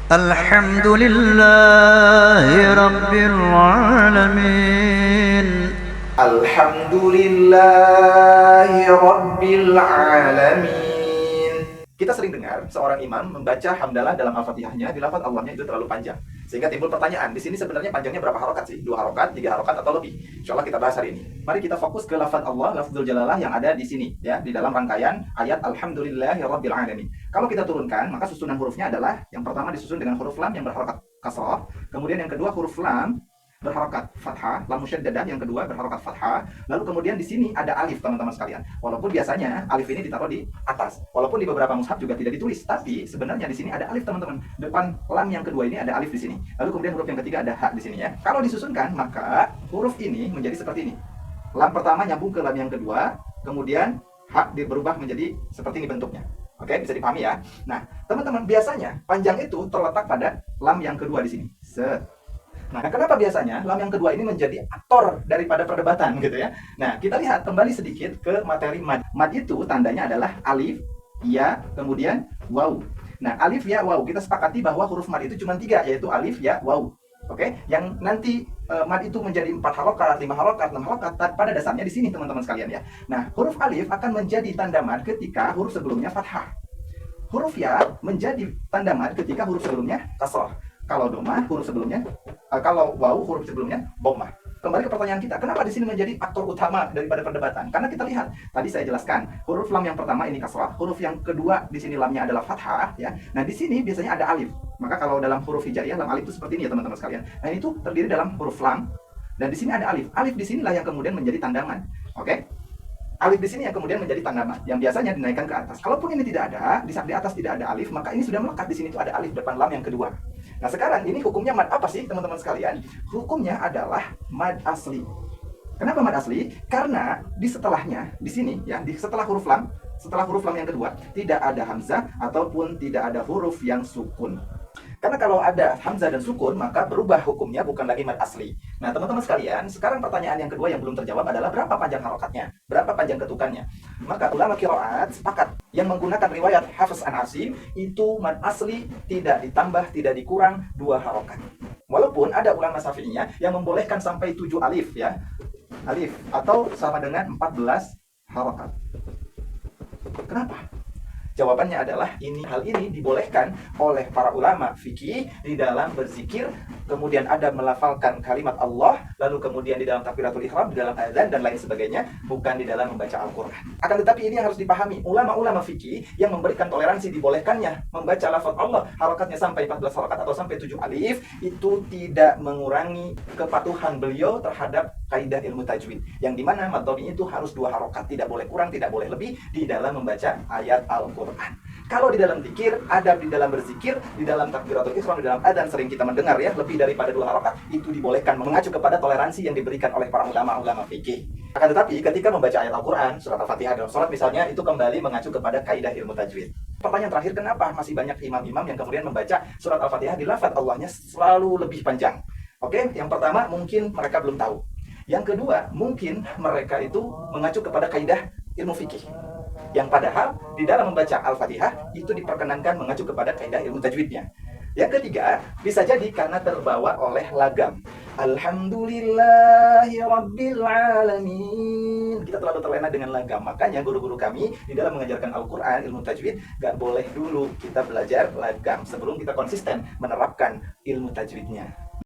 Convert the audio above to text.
الحمد لله رب العالمين. Alhamdulillahi Rabbil Alamin. Kita sering dengar seorang imam membaca hamdalah dalam Al-Fatihahnya di lafaz Allahnya itu terlalu panjang. Sehingga timbul pertanyaan, di sini sebenarnya panjangnya berapa harokat sih? 2 harokat, 3 harokat atau lebih? Insya Allah kita bahas hari ini. Mari kita fokus ke lafaz Allah, lafzul jalalah yang ada di sini ya, di dalam rangkaian ayat Alhamdulillahi Rabbil Alamin. Kalau kita turunkan, maka susunan hurufnya adalah yang pertama disusun dengan huruf lam yang berharokat kasrah, kemudian yang kedua huruf lam berharokat fathah, lam musyaddadah yang kedua berharokat fathah, lalu kemudian di sini ada alif teman-teman sekalian. Walaupun biasanya alif ini ditaruh di atas, walaupun di beberapa mushaf juga tidak ditulis, tapi sebenarnya di sini ada alif teman-teman. Depan lam yang kedua ini ada alif di sini. Lalu kemudian huruf yang ketiga ada ha di sini ya. Kalau disusunkan maka huruf ini menjadi seperti ini. Lam pertama nyambung ke lam yang kedua, kemudian ha berubah menjadi seperti ini bentuknya. Oke, bisa dipahami ya. Nah, teman-teman biasanya panjang itu terletak pada lam yang kedua di sini. Nah, kenapa biasanya lam yang kedua ini menjadi aktor daripada perdebatan gitu ya? Nah, kita lihat kembali sedikit ke materi mad. Mad itu tandanya adalah alif, ya, kemudian waw. Nah, alif, ya, waw. Kita sepakati bahwa huruf mad itu cuma 3, yaitu alif, ya, waw. Oke, yang nanti mad itu menjadi 4 harokat, 5 harokat, 6 harokat, pada dasarnya di sini teman-teman sekalian ya. Nah, huruf alif akan menjadi tanda mad ketika huruf sebelumnya fathah. Huruf ya menjadi tanda mad ketika huruf sebelumnya kasrah. Kalau domah huruf sebelumnya, kalau waw huruf sebelumnya dhammah. Kembali ke pertanyaan kita, kenapa di sini menjadi aktor utama daripada perdebatan? Karena kita lihat, tadi saya jelaskan, huruf lam yang pertama ini kasrah, huruf yang kedua di sini lamnya adalah fathah, ya. Nah di sini biasanya ada alif. Maka kalau dalam huruf hijaiyah lam alif itu seperti ini ya teman-teman sekalian. Nah itu terdiri dalam huruf lam dan di sini ada alif. Alif di sinilah yang kemudian menjadi tandaman. Oke? Alif di sini yang kemudian menjadi tanda mad yang biasanya dinaikkan ke atas. Kalaupun ini tidak ada, di atas tidak ada alif, maka ini sudah melekat di sini itu ada alif depan lam yang kedua. Nah, sekarang ini hukumnya mad apa sih, teman-teman sekalian? Hukumnya adalah mad asli. Kenapa mad asli? Karena di setelahnya, di sini ya, di setelah huruf lam yang kedua, tidak ada hamzah ataupun tidak ada huruf yang sukun. Karena kalau ada hamzah dan sukun, maka berubah hukumnya, bukan lagi mad asli. Nah, teman-teman sekalian, sekarang pertanyaan yang kedua yang belum terjawab adalah berapa panjang harokatnya? Berapa panjang ketukannya? Maka ulama qiraat sepakat yang menggunakan riwayat Hafiz an Asim itu mad asli tidak ditambah, tidak dikurang 2 harokat. Walaupun ada ulama syafi'iyah yang membolehkan sampai 7 alif ya. Alif atau sama dengan 14 harokat. Kenapa? Jawabannya adalah hal ini dibolehkan oleh para ulama fikih di dalam berzikir, kemudian ada melafalkan kalimat Allah, lalu kemudian di dalam takbiratul ihram, di dalam azan dan lain sebagainya, bukan di dalam membaca Al-Qur'an. Akan tetapi ini harus dipahami, ulama-ulama fikih yang memberikan toleransi dibolehkannya membaca lafaz Allah harakatnya sampai 14 harakat atau sampai 7 alif, itu tidak mengurangi kepatuhan beliau terhadap kaidah ilmu tajwid, yang dimana madhhabi itu harus 2 harokat, tidak boleh kurang, tidak boleh lebih di dalam membaca ayat Al-Qur'an. Kalau di dalam zikir, adab di dalam berzikir, di dalam takbiratul ihram, di dalam adzan sering kita mendengar ya, lebih daripada 2 harokat, itu dibolehkan mengacu kepada toleransi yang diberikan oleh para ulama-ulama fikih. Akan tetapi ketika membaca ayat Al-Qur'an, surat Al-Fatihah dalam sholat misalnya, itu kembali mengacu kepada kaidah ilmu tajwid. Pertanyaan terakhir, kenapa masih banyak imam-imam yang kemudian membaca surat Al-Fatihah di lafaz Allahnya selalu lebih panjang? Oke, yang pertama mungkin mereka belum tahu. Yang kedua, mungkin mereka itu mengacu kepada kaidah ilmu fikih. Yang padahal di dalam membaca Al-Fatihah itu diperkenankan mengacu kepada kaidah ilmu tajwidnya. Yang ketiga, bisa jadi karena terbawa oleh lagam. Alhamdulillahi Rabbil Alamin. Kita terlalu terlena dengan lagam. Makanya guru-guru kami di dalam mengajarkan Al-Quran, ilmu tajwid, gak boleh dulu kita belajar lagam sebelum kita konsisten menerapkan ilmu tajwidnya.